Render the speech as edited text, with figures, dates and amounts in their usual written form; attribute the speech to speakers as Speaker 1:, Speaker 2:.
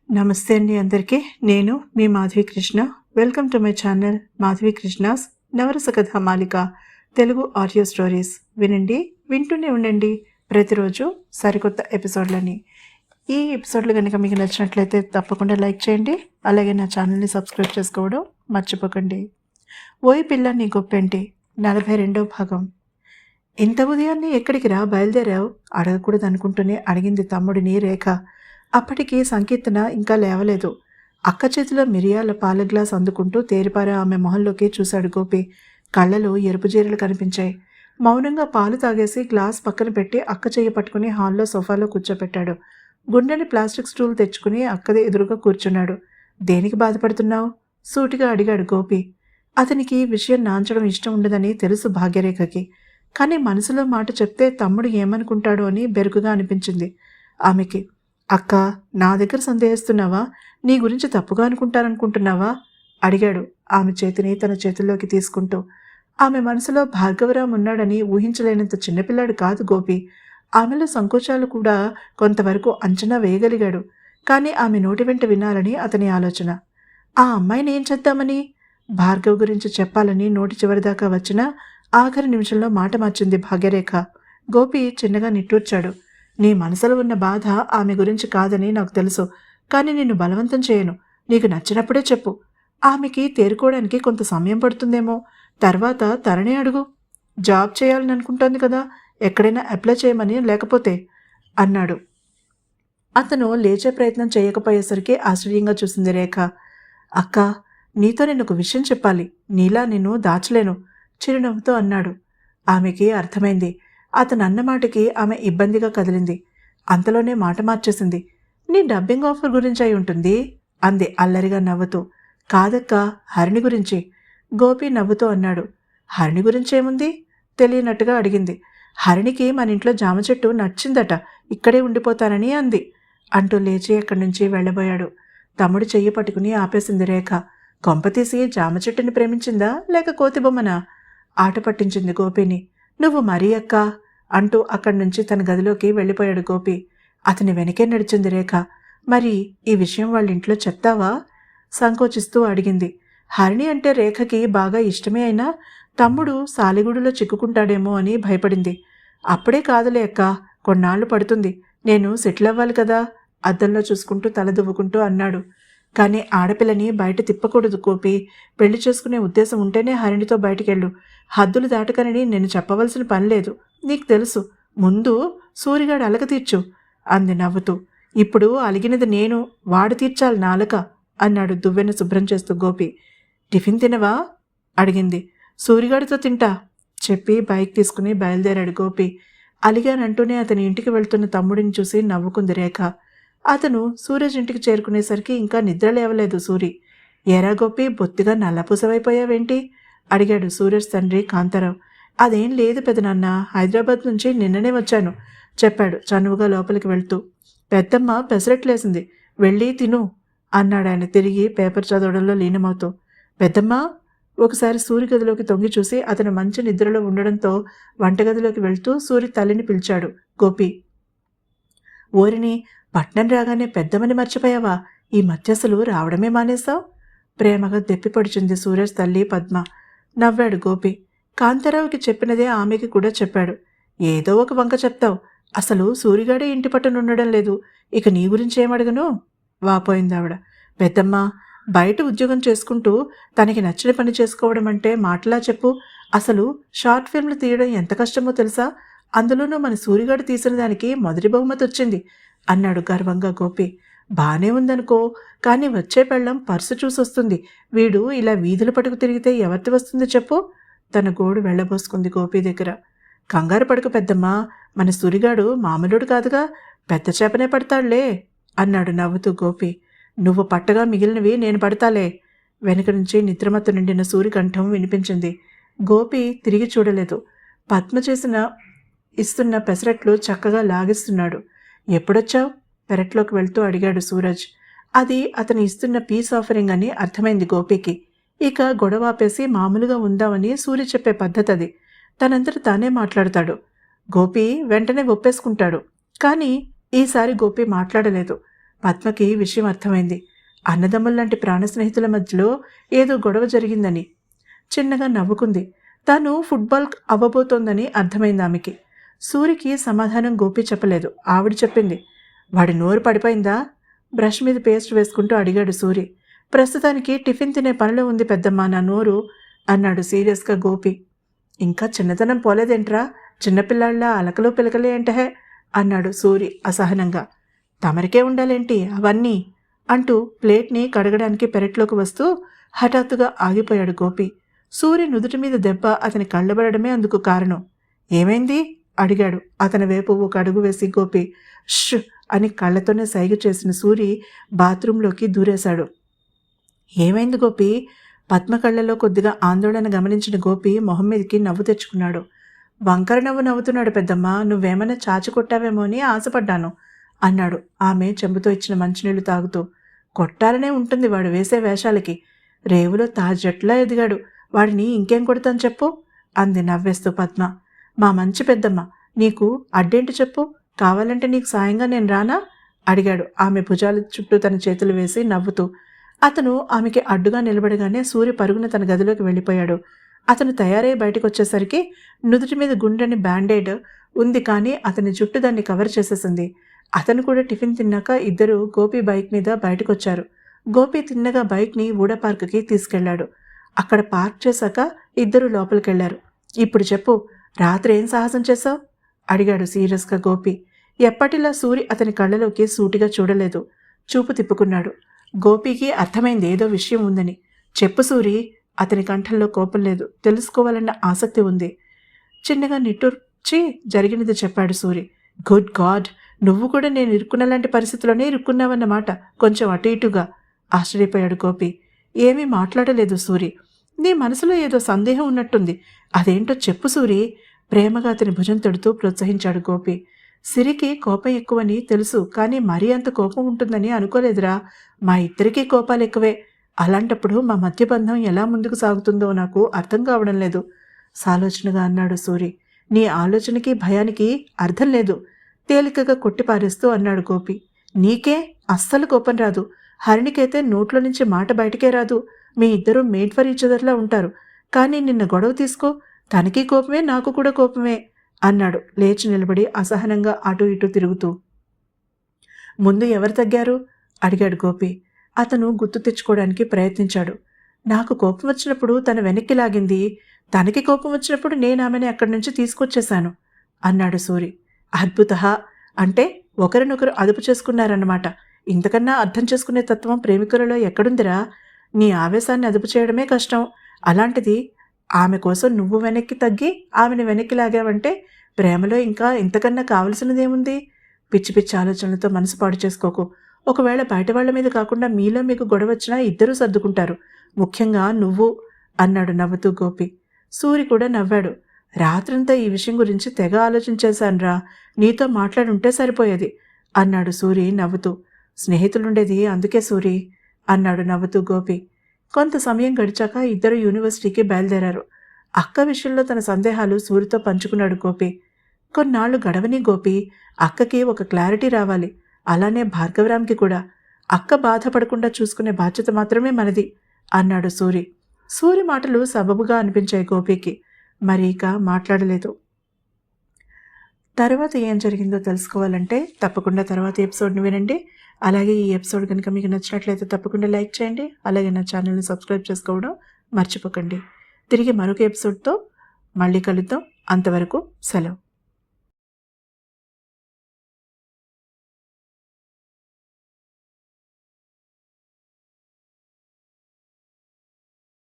Speaker 1: నమస్తే అండి అందరికీ. నేను మీ Madhavi Krishna. Welcome to my channel Madhavi Krishna's Navarasa Katha Malika Telugu audio stories. వినండి, వింటూనే ఉండండి ప్రతిరోజు సరికొత్త ఎపిసోడ్లని. ఈ ఎపిసోడ్లు కనుక మీకు నచ్చినట్లయితే తప్పకుండా లైక్ చేయండి. అలాగే నా ఛానల్ని సబ్స్క్రైబ్ చేసుకోవడం మర్చిపోకండి. ఓయ్ పిల్ల నీ గొప్పేంటి 42వ భాగం. ఇంత ఉదయాన్నే ఎక్కడికి రా బయలుదేరావు? అడగకూడదు అనుకుంటూనే అడిగింది తమ్ముడిని రేఖ. అప్పటికి సంకీర్తన ఇంకా లేవలేదు. అక్క చేతిలో మిరియాల పాల గ్లాస్ అందుకుంటూ తేరిపారా ఆమె మొహంలోకి చూశాడు గోపి. కళ్ళలో ఎరుపు జీరలు కనిపించాయి. మౌనంగా పాలు తాగేసి గ్లాస్ పక్కన పెట్టి అక్క చెయ్యి పట్టుకుని హాల్లో సోఫాలో కూర్చోపెట్టాడు. గుండెని ప్లాస్టిక్ స్టూల్ తెచ్చుకుని అక్కది ఎదురుగా కూర్చున్నాడు. దేనికి బాధపడుతున్నావు? సూటిగా అడిగాడు గోపి. అతనికి విషయం నాంచడం ఇష్టం ఉండదని తెలుసు భాగ్యరేఖకి. కానీ మనసులో మాట చెప్తే తమ్ముడు ఏమనుకుంటాడో అని బెరుకుగా అనిపించింది ఆమెకి. అక్క, నా దగ్గర సందేహిస్తున్నావా? నీ గురించి తప్పుగా అనుకుంటాననుకుంటున్నావా? అడిగాడు ఆమె చేతిని తన చేతుల్లోకి తీసుకుంటూ. ఆమె మనసులో భార్గవరావు ఉన్నాడని ఊహించలేనంత చిన్నపిల్లాడు కాదు గోపి. ఆమెలో సంకోచాలు కూడా కొంతవరకు అంచనా వేయగలిగాడు. కానీ ఆమె నోటి వెంట వినాలని అతని ఆలోచన. ఆ అమ్మాయిని ఏం చేద్దామని? భార్గవ్ గురించి చెప్పాలని నోటి చివరిదాకా వచ్చినా ఆఖరి నిమిషంలో మాట మార్చింది భాగ్యరేఖ. గోపి చిన్నగా నిట్టూర్చాడు. నీ మనసులో ఉన్న బాధ ఆమె గురించి కాదని నాకు తెలుసు. కానీ నిన్ను బలవంతం చేయను. నీకు నచ్చినప్పుడే చెప్పు. ఆమెకి తేరుకోవడానికి కొంత సమయం పడుతుందేమో. తర్వాత తననే అడుగు. జాబ్ చేయాలని అనుకుంటోంది కదా, ఎక్కడైనా అప్లై చేయమని లేకపోతే అన్నాడు. అతను లేచే ప్రయత్నం చేయకపోయేసరికి ఆశ్చర్యంగా చూసింది రేఖ. అక్క, నీతో నేను ఒక విషయం చెప్పాలి. నీలా నిన్ను దాచలేను చిరునవ్వుతో అన్నాడు. ఆమెకి అర్థమైంది. అతను అన్నమాటకి ఆమె ఇబ్బందిగా కదిలింది. అంతలోనే మాట మార్చేసింది. నీ డబ్బింగ్ ఆఫర్ గురించి అయి ఉంటుంది అంది అల్లరిగా నవ్వుతూ. కాదక్క, హరిణి గురించి గోపి నవ్వుతూ అన్నాడు. హరిణి గురించి ఏముంది? తెలియనట్టుగా అడిగింది. హరిణికి మన ఇంట్లో జామ చెట్టు నచ్చిందట, ఇక్కడే ఉండిపోతానని అంది అంటూ లేచి అక్కడి నుంచి వెళ్ళబోయాడు. తమ్ముడు చెయ్యి పట్టుకుని ఆపేసింది రేఖ. కొంపతీసి జామ చెట్టుని ప్రేమించిందా లేక కోతి బొమ్మనా? ఆట పట్టించింది గోపిని. నువ్వు మరీ అక్క అంటూ అక్కడి నుంచి తన గదిలోకి వెళ్ళిపోయాడు గోపి. అతని వెనకే నడిచింది రేఖ. మరి ఈ విషయం వాళ్ళ ఇంట్లో చెప్తావా? సంకోచిస్తూ అడిగింది. హరిణి అంటే రేఖకి బాగా ఇష్టమే అయినా తమ్ముడు సాలిగూడులో చిక్కుకుంటాడేమో అని భయపడింది. అప్పుడే కాదులే అక్క, కొన్నాళ్లు పడుతుంది. నేను సెటిల్ అవ్వాలి కదా అద్దంలో చూసుకుంటూ తల దువ్వుకుంటూ అన్నాడు. కానీ ఆడపిల్లని బయట తిప్పకూడదు గోపి. పెళ్లి చేసుకునే ఉద్దేశం ఉంటేనే హరిణితో బయటికెళ్ళు. హద్దులు దాటకనని నేను చెప్పవలసిన పని లేదు. నీకు తెలుసు. ముందు సూరిగాడు అలక తీర్చు అంది నవ్వుతూ. ఇప్పుడు అలిగినది నేను, వాడు తీర్చాలి నా అలక అన్నాడు దువ్వెన శుభ్రం చేస్తూ గోపి. టిఫిన్ తినవా అడిగింది. సూరిగాడితో తింటా చెప్పి బైక్ తీసుకుని బయలుదేరాడు గోపి. అలిగానంటూనే అతని ఇంటికి వెళ్తున్న తమ్ముడిని చూసి నవ్వుకుంది రేఖ. అతను సూరజ్ ఇంటికి చేరుకునేసరికి ఇంకా నిద్ర లేవలేదు సూరి. ఏరా గోపి, బొత్తిగా నల్లపూసవైపోయావేంటి అడిగాడు సూరజ్ తండ్రి కాంతారావు. అదేం లేదు పెదనాన్న, హైదరాబాద్ నుంచి నిన్ననే వచ్చాను చెప్పాడు చనువుగా లోపలికి వెళ్తూ. పెద్దమ్మ పెసరట్లేసింది, వెళ్ళి తిను అన్నాడు ఆయన తిరిగి పేపర్ చదవడంలో లీనమవుతూ. పెద్దమ్మ ఒకసారి సూరి గదిలోకి తొంగి చూసి అతను మంచి నిద్రలో ఉండడంతో వంటగదిలోకి వెళ్తూ సూరి తల్లిని పిలిచాడు గోపి. ఓరిని, పట్నం రాగానే పెద్దమ్మని మర్చిపోయావా? ఈ మధ్య అసలు రావడమే మానేశావు ప్రేమగా దెప్పిపడిచింది సూరజ్ తల్లి పద్మ. నవ్వాడు గోపి. కాంతారావుకి చెప్పినదే ఆమెకి కూడా చెప్పాడు. ఏదో ఒక వంక చెప్తావు. అసలు సూరిగాడే ఇంటి పట్టున ఉండడం లేదు, ఇక నీ గురించి ఏమడగను వాపోయింది ఆవిడ. పెద్దమ్మ, బయట ఉద్యోగం చేసుకుంటూ తనకి నచ్చిన పని చేసుకోవడం అంటే మాటలా చెప్పు. అసలు షార్ట్ ఫిల్మ్లు తీయడం ఎంత కష్టమో తెలుసా? అందులోనూ మన సూరిగాడు తీసిన దానికి మొదటి బహుమతి వచ్చింది అన్నాడు గర్వంగా గోపి. బానే ఉందనుకో, కానీ వచ్చే పెళ్ళం పర్సు చూసొస్తుంది. వీడు ఇలా వీధుల పట్టుకు తిరిగితే ఎవరిది వస్తుంది చెప్పు? తన గోడు వెళ్ళబోసుకుంది గోపి దగ్గర. కంగారు పడుకు పెద్దమ్మా, మన సూరిగాడు మామూలుడు కాదుగా, పెద్ద చేపనే పడతాడులే అన్నాడు నవ్వుతూ గోపి. నువ్వు పట్టగా మిగిలినవి నేను పడతాలే వెనుక నుంచి నిద్రమత్తు నిండిన సూరి కంఠం వినిపించింది. గోపి తిరిగి చూడలేదు. పద్మ ఇస్తున్న పెసరట్లు చక్కగా లాగిస్తున్నాడు. ఎప్పుడొచ్చావు పెరట్లోకి వెళ్తూ అడిగాడు సూరజ్. అది అతను ఇస్తున్న పీస్ ఆఫరింగ్ అని అర్థమైంది గోపికి. ఇక గొడవ ఆపేసి మామూలుగా ఉందామని సూర్య చెప్పే పద్ధతి అది. తనంతట తానే మాట్లాడతాడు. గోపి వెంటనే ఒప్పేసుకుంటాడు. కానీ ఈసారి గోపి మాట్లాడలేదు. పద్మకి విషయం అర్థమైంది. అన్నదమ్ముల్లాంటి ప్రాణ స్నేహితుల మధ్యలో ఏదో గొడవ జరిగిందని. చిన్నగా నవ్వుకుంది. తాను ఫుట్బాల్ అవ్వబోతోందని అర్థమైంది ఆమెకి. సూరికి సమాధానం గోపి చెప్పలేదు. ఆవిడ చెప్పింది. వాడి నోరు పడిపోయిందా? బ్రష్ మీద పేస్ట్ వేసుకుంటూ అడిగాడు సూరి. ప్రస్తుతానికి టిఫిన్ తినే పనిలో ఉంది పెద్దమ్మ నా నోరు అన్నాడు సీరియస్గా గోపి. ఇంకా చిన్నతనం పోలేదేంట్రా? చిన్నపిల్లాళ్ళ అలకలు పిలకలే ఏంటహే అన్నాడు సూరి అసహనంగా. తమరికే ఉండాలేంటి అవన్నీ అంటూ ప్లేట్ని కడగడానికి పెరట్లోకి వస్తూ హఠాత్తుగా ఆగిపోయాడు గోపి. సూరి నుదుటి మీద దెబ్బ అతని కళ్ళబడమే అందుకు కారణం. ఏమైంది అడిగాడు అతని వైపు ఒక అడుగు వేసి గోపి. ష్ అని కళ్ళతోనే సైగ చేసిన సూరి బాత్రూంలోకి దూరేశాడు. ఏమైంది గోపి? పద్మ కళ్ళలో కొద్దిగా ఆందోళన గమనించిన గోపి మొహం మీదకి నవ్వు తెచ్చుకున్నాడు. వంకర నవ్వు నవ్వుతున్నాడు పెద్దమ్మ. నువ్వేమైనా చాచి కొట్టావేమో అని ఆశపడ్డాను అన్నాడు ఆమె చెంబుతో ఇచ్చిన మంచినీళ్లు తాగుతూ. కొట్టాలనే ఉంటుంది వాడు వేసే వేషాలకి. రేవులో తాజట్లా ఎదిగాడు. వాడిని ఇంకేం కొడతాను చెప్పు అంది నవ్వేస్తూ పద్మ. మా మంచి పెద్దమ్మ, నీకు అడ్డేంటి చెప్పు? కావాలంటే నీకు సాయంగా నేను రానా అడిగాడు ఆమె భుజాల చుట్టూ తన చేతులు వేసి నవ్వుతూ. అతను ఆమెకి అడ్డుగా నిలబడగానే సూర్య పరుగున తన గదిలోకి వెళ్ళిపోయాడు. అతను తయారై బయటకు వచ్చేసరికి నుదుటి మీద గుండ్రని బ్యాండేడ్ ఉంది, కానీ అతని జుట్టు దాన్ని కవర్ చేసేసింది. అతను కూడా టిఫిన్ తిన్నాక ఇద్దరు గోపి బైక్ మీద బయటకొచ్చారు. గోపి తిన్నగా బైక్ని ఊడ పార్క్కి తీసుకెళ్లాడు. అక్కడ పార్క్ చేశాక ఇద్దరు లోపలికెళ్లారు. ఇప్పుడు చెప్పు, రాత్రి ఏం సాహసం చేశావు అడిగాడు సీరియస్గా గోపి. ఎప్పటిలా సూరి అతని కళ్ళలోకి సూటిగా చూడలేదు. చూపు తిప్పుకున్నాడు. గోపికి అర్థమైంది ఏదో విషయం ఉందని. చెప్పు సూరి. అతని కంఠంలో కోపం లేదు, తెలుసుకోవాలన్న ఆసక్తి ఉంది. చిన్నగా నిట్టూర్చి జరిగినది చెప్పాడు సూరి. గుడ్ గాడ్, నువ్వు కూడా నేను ఇరుక్కున్నలాంటి పరిస్థితిలోనే ఇరుక్కున్నావన్నమాట. కొంచెం అటు ఇటుగా ఆశ్చర్యపోయాడు గోపి. ఏమీ మాట్లాడలేదు సూరి. నీ మనసులో ఏదో సందేహం ఉన్నట్టుంది. అదేంటో చెప్పు సూరి ప్రేమగా అతని భుజం తడుతూ ప్రోత్సహించాడు గోపి. సిరికి కోపం ఎక్కువని తెలుసు, కానీ మరీ అంత కోపం ఉంటుందని అనుకోలేదురా. మా ఇద్దరికీ కోపాలు ఎక్కువే. అలాంటప్పుడు మా మధ్య బంధం ఎలా ముందుకు సాగుతుందో నాకు అర్థం కావడం లేదు సాలోచనగా అన్నాడు సూరి. నీ ఆలోచనకి భయానికి అర్థం లేదు తేలికగా కొట్టిపారేస్తూ అన్నాడు గోపి. నీకే అస్సలు కోపం రాదు. హరిణికైతే నోట్లో నుంచి మాట బయటికే రాదు. మీ ఇద్దరూ మేడ్ ఫర్ ఈచ్ అదర్లా ఉంటారు. కానీ నిన్న గొడవ తీసుకో, తనకి కోపమే నాకు కూడా కోపమే అన్నాడు లేచి నిలబడి అసహనంగా అటు ఇటు తిరుగుతూ. ముందు ఎవరు తగ్గారు అడిగాడు గోపి. అతను గుర్తు తెచ్చుకోవడానికి ప్రయత్నించాడు. నాకు కోపం వచ్చినప్పుడు తన వెనక్కి లాగింది. తనకి కోపం వచ్చినప్పుడు నేను ఆమెని అక్కడి నుంచి తీసుకొచ్చేశాను అన్నాడు సూరి. అద్భుత, అంటే ఒకరినొకరు అదుపు చేసుకున్నారన్నమాట. ఇంతకన్నా అర్థం చేసుకునే తత్వం ప్రేమికులలో ఎక్కడుందిరా? నీ ఆవేశాన్ని అదుపు చేయడమే కష్టం. అలాంటిది ఆమె కోసం నువ్వు వెనక్కి తగ్గి ఆమెను వెనక్కి లాగావంటే ప్రేమలో ఇంకా ఇంతకన్నా కావలసినదేముంది? పిచ్చి పిచ్చి ఆలోచనలతో మనసు పాడు చేసుకోకు. ఒకవేళ బయట వాళ్ల మీద కాకుండా మీలో మీకు గొడవ వచ్చినా ఇద్దరూ సర్దుకుంటారు, ముఖ్యంగా నువ్వు అన్నాడు నవ్వుతూ గోపి. సూరి కూడా నవ్వాడు. రాత్రంతా ఈ విషయం గురించి తెగ ఆలోచించేశాన్రా. నీతో మాట్లాడుంటే సరిపోయేది అన్నాడు సూరి నవ్వుతూ. స్నేహితులుండేది అందుకే సూరి అన్నాడు నవ్వుతూ గోపి. కొంత సమయం గడిచాక ఇద్దరు యూనివర్సిటీకి బయలుదేరారు. అక్క విషయంలో తన సందేహాలు సూరితో పంచుకున్నాడు గోపి. కొన్నాళ్లు గడవని గోపి, అక్కకి ఒక క్లారిటీ రావాలి. అలానే భార్గవరామ్కి కూడా. అక్క బాధపడకుండా చూసుకునే బాధ్యత మాత్రమే మనది అన్నాడు సూరి. సూరి మాటలు సబబుగా అనిపించాయి గోపికి. మరి ఇక మాట్లాడలేదు. తర్వాత ఏం జరిగిందో తెలుసుకోవాలంటే తప్పకుండా తర్వాత ఎపిసోడ్ని వినండి. అలాగే ఈ ఎపిసోడ్ కనుక మీకు నచ్చినట్లయితే తప్పకుండా లైక్ చేయండి. అలాగే నా ఛానల్ని సబ్స్క్రైబ్ చేసుకోవడం మర్చిపోకండి. తిరిగి మరొక ఎపిసోడ్తో మళ్ళీ కలుద్దాం. అంతవరకు సెలవు.